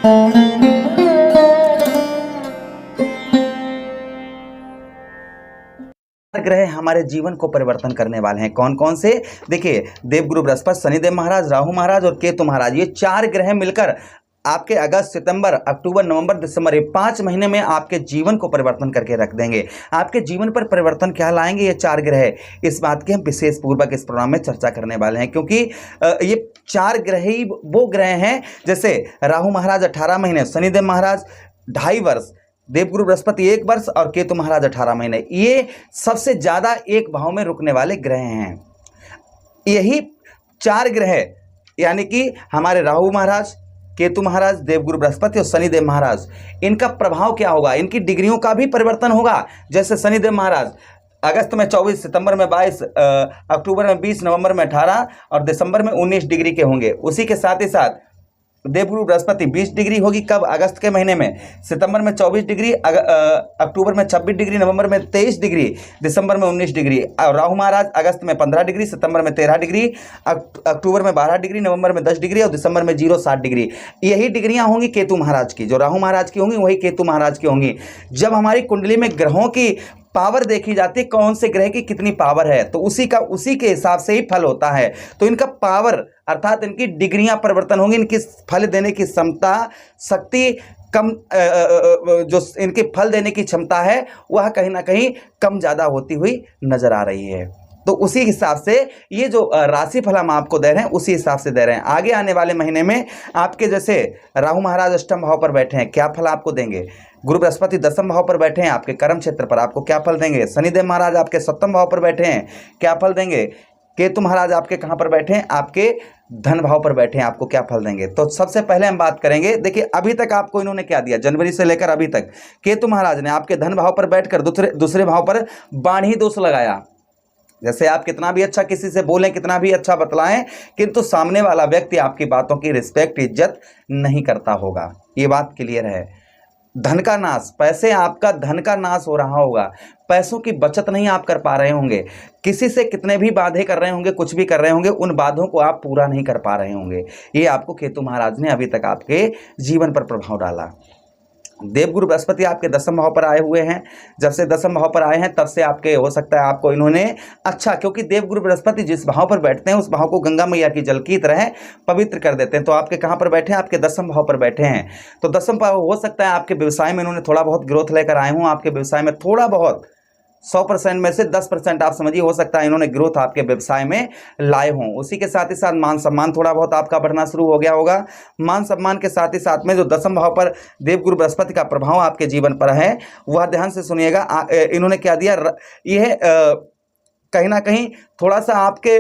ग्रह हमारे जीवन को परिवर्तन करने वाले हैं। कौन कौन से? देखिए, देवगुरु बृहस्पति, शनिदेव महाराज, राहु महाराज और केतु महाराज, ये 4 ग्रह मिलकर आपके अगस्त, सितंबर, अक्टूबर, नवंबर, दिसंबर, ये 5 महीने में आपके जीवन को परिवर्तन करके रख देंगे। आपके जीवन पर परिवर्तन क्या लाएंगे ये 4 ग्रह, इस बात की हम विशेष पूर्वक इस प्रोग्राम में चर्चा करने वाले हैं, क्योंकि ये 4 ग्रह ही वो ग्रह हैं, जैसे राहु महाराज 18 महीने, शनिदेव महाराज 2.5 वर्ष, देवगुरु बृहस्पति 1 वर्ष और केतु महाराज 18 महीने, ये सबसे ज्यादा एक भाव में रुकने वाले ग्रह हैं। यही 4 ग्रह यानी कि हमारे राहु महाराज, केतु महाराज, देवगुरु बृहस्पति और शनिदेव महाराज, इनका प्रभाव क्या होगा, इनकी डिग्रियों का भी परिवर्तन होगा। जैसे शनिदेव महाराज अगस्त में 24, सितंबर में 22, अक्टूबर में 20, नवंबर में 18 और दिसंबर में 19 डिग्री के होंगे। उसी के साथ ही साथ देवगुरु बृहस्पति 20 डिग्री होगी, कब? अगस्त के महीने में, सितंबर में 24 डिग्री, अक्टूबर में 26 डिग्री, नवंबर में 23 डिग्री, दिसंबर में 19 डिग्री। और राहु महाराज अगस्त में 15 डिग्री, सितंबर में 13 डिग्री, अक्टूबर में 12 डिग्री, नवंबर में 10 डिग्री और दिसंबर में 0-7 डिग्री। यही डिग्रियां होंगी केतु महाराज की। जो राहु महाराज की होंगी वही केतु महाराज की होंगी। जब हमारी कुंडली में ग्रहों की पावर देखी जाती है, कौन से ग्रह की कितनी पावर है, तो उसी के हिसाब से ही फल होता है। तो इनका पावर अर्थात इनकी डिग्रियां परिवर्तन होंगी, इनकी फल देने की क्षमता, शक्ति कम, जो इनके फल देने की क्षमता है वह कहीं ना कहीं कम ज़्यादा होती हुई नजर आ रही है। तो उसी हिसाब से ये जो राशि फल हम आपको दे रहे हैं उसी हिसाब से दे रहे हैं। आगे आने वाले महीने में आपके जैसे राहु महाराज अष्टम भाव पर बैठे हैं, क्या फल आपको देंगे? गुरु बृहस्पति 10वें भाव पर बैठे हैं, आपके कर्म क्षेत्र पर आपको क्या फल देंगे? शनिदेव महाराज आपके 7वें भाव पर बैठे हैं, क्या फल देंगे? केतु महाराज आपके कहाँ पर बैठे हैं? आपके धन भाव पर बैठे हैं, आपको क्या फल देंगे? तो सबसे पहले हम बात करेंगे, देखिए अभी तक आपको इन्होंने क्या दिया, जनवरी से लेकर अभी तक केतु महाराज ने आपके धन भाव पर बैठकर दूसरे भाव पर बाणी दोष लगाया। जैसे आप कितना भी अच्छा किसी से बोलें, कितना भी अच्छा बतलाएं, किंतु सामने वाला व्यक्ति आपकी बातों की रिस्पेक्ट, इज्जत नहीं करता होगा। ये बात क्लियर है। धन का नाश, पैसे, आपका धन का नाश हो रहा होगा, पैसों की बचत नहीं आप कर पा रहे होंगे, किसी से कितने भी वादे कर रहे होंगे, कुछ भी कर रहे होंगे, उन वादों को आप पूरा नहीं कर पा रहे होंगे। ये आपको केतु महाराज ने अभी तक आपके जीवन पर प्रभाव डाला। देवगुरु बृहस्पति आपके 10वें भाव पर आए हुए हैं। जब से 10वें भाव पर आए हैं तब से आपके हो सकता है आपको इन्होंने अच्छा, क्योंकि देवगुरु बृहस्पति जिस भाव पर बैठते हैं उस भाव को गंगा मैया की जल की तरह पवित्र कर देते हैं। तो आपके कहाँ पर बैठे हैं? आपके 10वें भाव पर बैठे हैं। तो 10वें भाव हो सकता है आपके व्यवसाय में इन्होंने थोड़ा बहुत ग्रोथ लेकर आए हों, आपके व्यवसाय में थोड़ा बहुत 100% में से 10% आप समझिए हो सकता है इन्होंने ग्रोथ आपके व्यवसाय में लाए हों। उसी के साथ ही साथ मान सम्मान थोड़ा बहुत आपका बढ़ना शुरू हो गया होगा। मान सम्मान के साथ ही साथ में जो 10वें भाव पर देवगुरु बृहस्पति का प्रभाव आपके जीवन पर है वह ध्यान से सुनिएगा। इन्होंने क्या दिया, यह कहीं ना कहीं थोड़ा सा आपके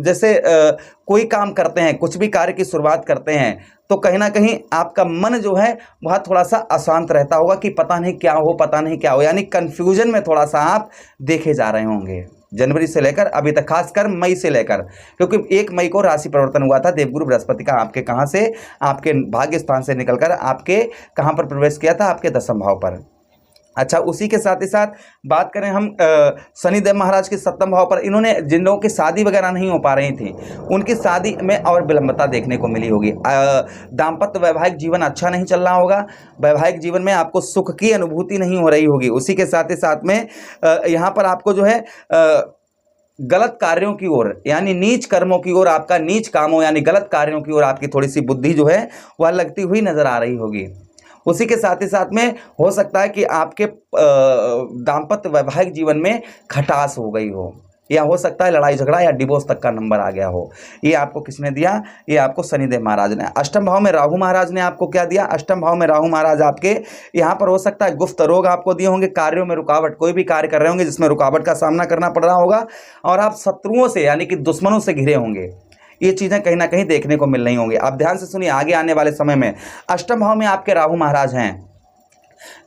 जैसे कोई काम करते हैं, कुछ भी कार्य की शुरुआत करते हैं तो कहीं ना कहीं आपका मन जो है वह थोड़ा सा अशांत रहता होगा कि पता नहीं क्या हो, पता नहीं क्या हो, यानी कंफ्यूजन में थोड़ा सा आप देखे जा रहे होंगे जनवरी से लेकर अभी तक, खासकर मई से लेकर, क्योंकि 1 मई को राशि परिवर्तन हुआ था देवगुरु बृहस्पति का। आपके कहाँ से? आपके भाग्य स्थान से निकलकर आपके कहाँ पर प्रवेश किया था? आपके 10वें भाव पर। अच्छा, उसी के साथ ही साथ बात करें हम शनिदेव महाराज के 7वें भाव पर, इन्होंने जिन लोगों की शादी वगैरह नहीं हो पा रही थी उनकी शादी में और विलंबता देखने को मिली होगी। दाम्पत्य वैवाहिक जीवन अच्छा नहीं चल रहा होगा, वैवाहिक जीवन में आपको सुख की अनुभूति नहीं हो रही होगी। उसी के साथ ही साथ में यहाँ पर आपको जो है गलत कार्यों की ओर यानी नीच कर्मों की ओर, आपका नीच कामों यानी गलत कार्यों की ओर आपकी थोड़ी सी बुद्धि जो है वह लगती हुई नजर आ रही होगी। उसी के साथ ही साथ में हो सकता है कि आपके दाम्पत्य वैवाहिक जीवन में खटास हो गई हो, या हो सकता है लड़ाई झगड़ा या डिवोर्स तक का नंबर आ गया हो। ये आपको किसने दिया? ये आपको शनिदेव महाराज ने। अष्टम भाव में राहु महाराज ने आपको क्या दिया? अष्टम भाव में राहु महाराज आपके यहाँ पर हो सकता है गुप्त रोग आपको दिए होंगे, कार्यों में रुकावट, कोई भी कार्य कर रहे होंगे जिसमें रुकावट का सामना करना पड़ रहा होगा और आप शत्रुओं से यानी कि दुश्मनों से घिरे होंगे। ये चीजें कहीं ना कहीं देखने को मिल रही होंगी। आप ध्यान से सुनिए, आगे आने वाले समय में अष्टम भाव में आपके राहु महाराज हैं,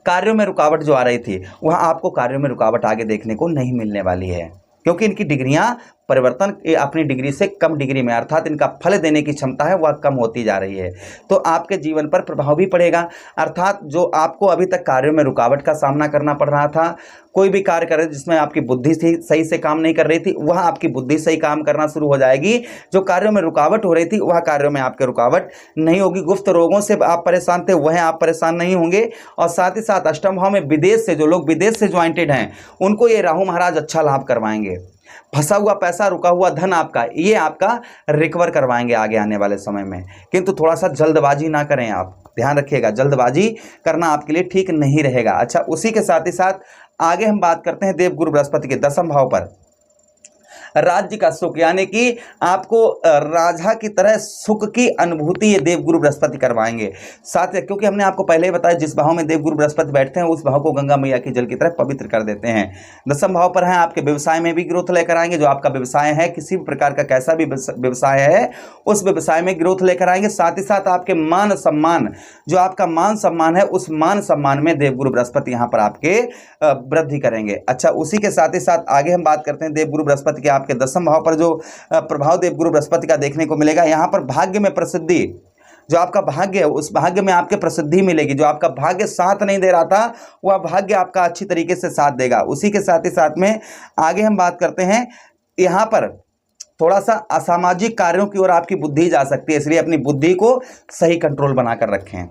कार्यों में रुकावट जो आ रही थी वहां आपको कार्यों में रुकावट आगे देखने को नहीं मिलने वाली है, क्योंकि इनकी डिग्रियां परिवर्तन अपनी डिग्री से कम डिग्री में, अर्थात इनका फल देने की क्षमता है वह कम होती जा रही है। तो आपके जीवन पर प्रभाव भी पड़ेगा, अर्थात जो आपको अभी तक कार्यों में रुकावट का सामना करना पड़ रहा था, कोई भी कार्य करे जिसमें आपकी बुद्धि सही से काम नहीं कर रही थी, वह आपकी बुद्धि सही काम करना शुरू हो जाएगी। जो कार्यों में रुकावट हो रही थी वह कार्यों में आपके रुकावट नहीं होगी। गुप्त रोगों से आप परेशान थे वह आप परेशान नहीं होंगे। और साथ ही साथ अष्टम भाव में विदेश से, जो लोग विदेश से ज्वाइंटेड हैं उनको ये राहु महाराज अच्छा लाभ करवाएंगे। फंसा हुआ पैसा, रुका हुआ धन आपका, ये आपका रिकवर करवाएंगे आगे आने वाले समय में। किंतु थोड़ा सा जल्दबाजी ना करें, आप ध्यान रखिएगा, जल्दबाजी करना आपके लिए ठीक नहीं रहेगा। अच्छा, उसी के साथ ही साथ आगे हम बात करते हैं देवगुरु बृहस्पति के दसम भाव पर राज्य का सुख, यानी कि आपको राजा की तरह सुख की अनुभूति ये देवगुरु बृहस्पति करवाएंगे। साथ ही क्योंकि हमने आपको पहले ही बताया जिस भाव में देवगुरु बृहस्पति बैठते हैं उस भाव को गंगा मैया की जल की तरह पवित्र कर देते हैं। दसम भाव पर है, आपके व्यवसाय में भी ग्रोथ लेकर आएंगे। जो आपका व्यवसाय है, किसी भी प्रकार का कैसा भी व्यवसाय है, उस व्यवसाय में ग्रोथ लेकर आएंगे। साथ ही साथ आपके मान सम्मान, जो आपका मान सम्मान है, उस मान सम्मान में देवगुरु बृहस्पति यहाँ पर आपके वृद्धि करेंगे। अच्छा, उसी के साथ ही साथ आगे हम बात करते हैं देवगुरु बृहस्पति के आपके दसम भाव पर जो प्रभाव देवगुरु बृहस्पति का देखने को मिलेगा। यहाँ पर भाग्य में प्रसिद्धि, जो आपका भाग्य है उस भाग्य में आपके प्रसिद्धि मिलेगी। जो आपका भाग्य साथ नहीं दे रहा था वह भाग्य आपका अच्छी तरीके से साथ देगा। उसी के साथ ही साथ में आगे हम बात करते हैं, यहाँ पर थोड़ा सा असामाजिक कार्यों की ओर आपकी बुद्धि जा सकती है, इसलिए अपनी बुद्धि को सही कंट्रोल बनाकर रखें।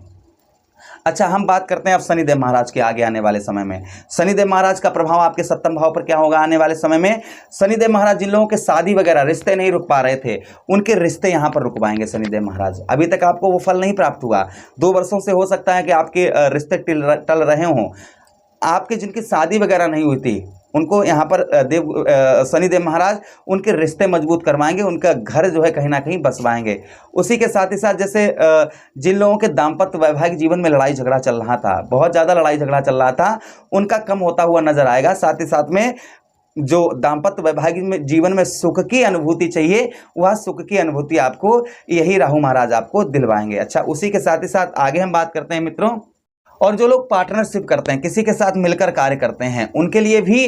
अच्छा, हम बात करते हैं अब शनिदेव महाराज के आगे आने वाले समय में। शनिदेव महाराज का प्रभाव आपके सप्तम भाव पर क्या होगा आने वाले समय में। शनिदेव महाराज जिन लोगों के शादी वगैरह रिश्ते नहीं रुक पा रहे थे उनके रिश्ते यहाँ पर रुकवाएंगे शनिदेव महाराज। अभी तक आपको वो फल नहीं प्राप्त हुआ, 2 वर्षों से हो सकता है कि आपके रिश्ते टल रहे हों। आपके जिनकी शादी वगैरह नहीं हुई थी उनको यहाँ पर शनिदेव महाराज उनके रिश्ते मजबूत करवाएंगे, उनका घर जो है कहीं ना कहीं बसवाएंगे। उसी के साथ ही साथ जैसे जिन लोगों के दाम्पत्य वैवाहिक जीवन में लड़ाई झगड़ा चल रहा था, बहुत ज़्यादा लड़ाई झगड़ा चल रहा था, उनका कम होता हुआ नजर आएगा। साथ ही साथ में जो दाम्पत्य वैवाहिक जीवन में सुख की अनुभूति चाहिए वह सुख की अनुभूति आपको यही राहु महाराज आपको दिलवाएंगे। अच्छा, उसी के साथ ही साथ आगे हम बात करते हैं मित्रों, और जो लोग पार्टनरशिप करते हैं, किसी के साथ मिलकर कार्य करते हैं, उनके लिए भी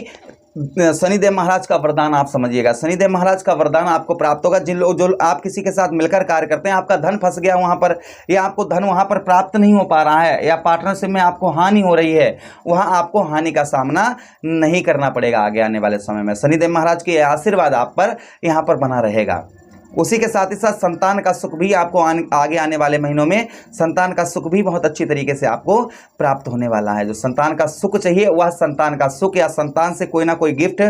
शनिदेव महाराज का वरदान आप समझिएगा। शनिदेव महाराज का वरदान आपको प्राप्त होगा। जिन लोग जो आप किसी के साथ मिलकर कार्य करते हैं, आपका धन फंस गया वहाँ पर, या आपको धन वहाँ पर प्राप्त नहीं हो पा रहा है, या पार्टनरशिप में आपको हानि हो रही है, वहाँ आपको हानि का सामना नहीं करना पड़ेगा आगे आने वाले समय में। शनिदेव महाराज के आशीर्वाद आप पर यहाँ पर बना रहेगा। उसी के साथ ही साथ संतान का सुख भी आपको आगे आने वाले महीनों में संतान का सुख भी बहुत अच्छी तरीके से आपको प्राप्त होने वाला है। जो संतान का सुख चाहिए वह संतान का सुख या संतान से कोई ना कोई गिफ्ट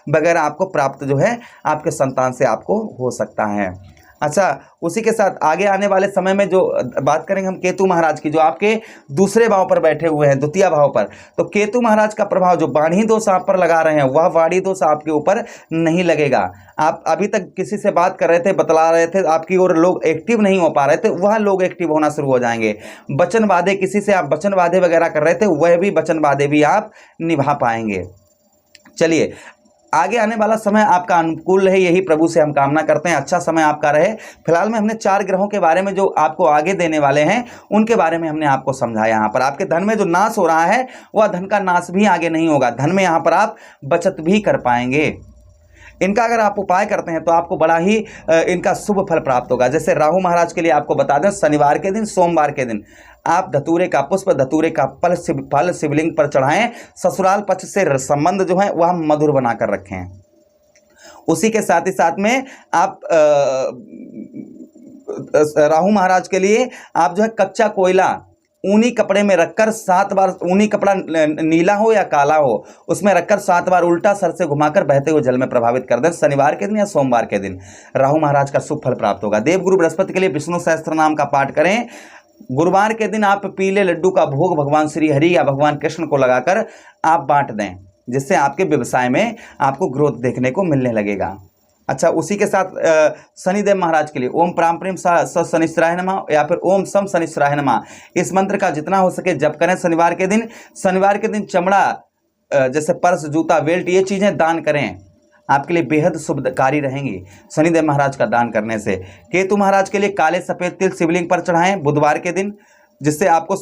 वगैरह आपको प्राप्त जो है आपके संतान से आपको हो सकता है। अच्छा, उसी के साथ आगे आने वाले समय में जो बात करेंगे हम केतु महाराज की, जो आपके दूसरे भाव पर बैठे हुए हैं, द्वितीय भाव पर। तो केतु महाराज का प्रभाव जो वाणी दोष आप पर लगा रहे हैं वह वाणी दोष आपके ऊपर नहीं लगेगा। आप अभी तक किसी से बात कर रहे थे, बतला रहे थे, आपकी ओर लोग एक्टिव नहीं हो पा रहे थे, वह लोग एक्टिव होना शुरू हो जाएंगे। वचन वादे, किसी से आप वचन वादे वगैरह कर रहे थे, वह भी वचन वादे भी आप निभा पाएंगे। चलिए, आगे आने वाला समय आपका अनुकूल रहे, यही प्रभु से हम कामना करते हैं। अच्छा समय आपका रहे। फिलहाल में हमने 4 ग्रहों के बारे में जो आपको आगे देने वाले हैं उनके बारे में हमने आपको समझाया। यहाँ पर आपके धन में जो नाश हो रहा है वह धन का नाश भी आगे नहीं होगा, धन में यहाँ पर आप बचत भी कर पाएंगे। इनका अगर आप उपाय करते हैं तो आपको बड़ा ही इनका शुभ फल प्राप्त होगा। जैसे राहु महाराज के लिए आपको बता दें, शनिवार के दिन, सोमवार के दिन आप धतूरे का पुष्प, धतूरे का फल शिवलिंग पर चढ़ाएं। ससुराल पक्ष से संबंध जो है वह मधुर बनाकर रखें। उसी के साथ ही साथ में आप राहु महाराज के लिए आप जो है कच्चा कोयला ऊनी कपड़े में रखकर 7 बार, ऊनी कपड़ा नीला हो या काला हो, उसमें रखकर 7 बार उल्टा सर से घुमाकर बहते हुए जल में प्रभावित कर दें। शनिवार के दिन या सोमवार के दिन राहु महाराज का शुभ फल प्राप्त होगा। देवगुरु बृहस्पति के लिए विष्णु सहस्त्र नाम का पाठ करें। गुरुवार के दिन आप पीले लड्डू का भोग भगवान श्री हरि या भगवान कृष्ण को लगाकर आप बांट दें, जिससे आपके व्यवसाय में आपको ग्रोथ देखने को मिलने लगेगा। अच्छा, उसी के साथ शनिदेव महाराज के लिए ओम प्राम प्रेम शनिश्चराय नमः या फिर ओम सम शनिश्चराय नमः, इस मंत्र का जितना हो सके जप करें शनिवार के दिन। शनिवार के दिन चमड़ा जैसे पर्स, जूता, बेल्ट, ये चीज़ें दान करें, आपके लिए बेहद शुभकारी रहेंगी शनिदेव महाराज का दान करने से। केतु महाराज के लिए काले सफ़ेद तिल शिवलिंग पर चढ़ाएं बुधवार के दिन। जिससे आपको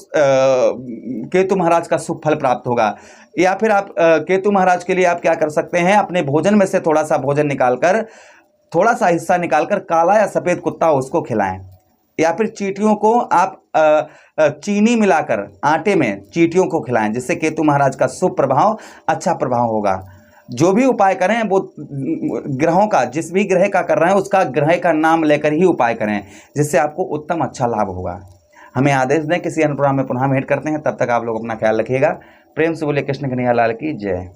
केतु महाराज का शुभ फल प्राप्त होगा। या फिर आप केतु महाराज के लिए आप क्या कर सकते हैं, अपने भोजन में से थोड़ा सा भोजन निकालकर, थोड़ा सा हिस्सा निकालकर काला या सफ़ेद कुत्ता उसको खिलाएं। या फिर चींटियों को आप चीनी मिलाकर आटे में चींटियों को खिलाएं, जिससे केतु महाराज का शुभ प्रभाव, अच्छा प्रभाव होगा। जो भी उपाय करें वो ग्रहों का, जिस भी ग्रह का कर रहे हैं उसका ग्रह का नाम लेकर ही उपाय करें, जिससे आपको उत्तम अच्छा लाभ होगा। हमें आदेश दें, किसी अन्य प्रोग्राम में पुनः भेंट करते हैं। तब तक आप लोग अपना ख्याल रखिएगा। प्रेम से बोले कृष्ण कन्हैया लाल की जय।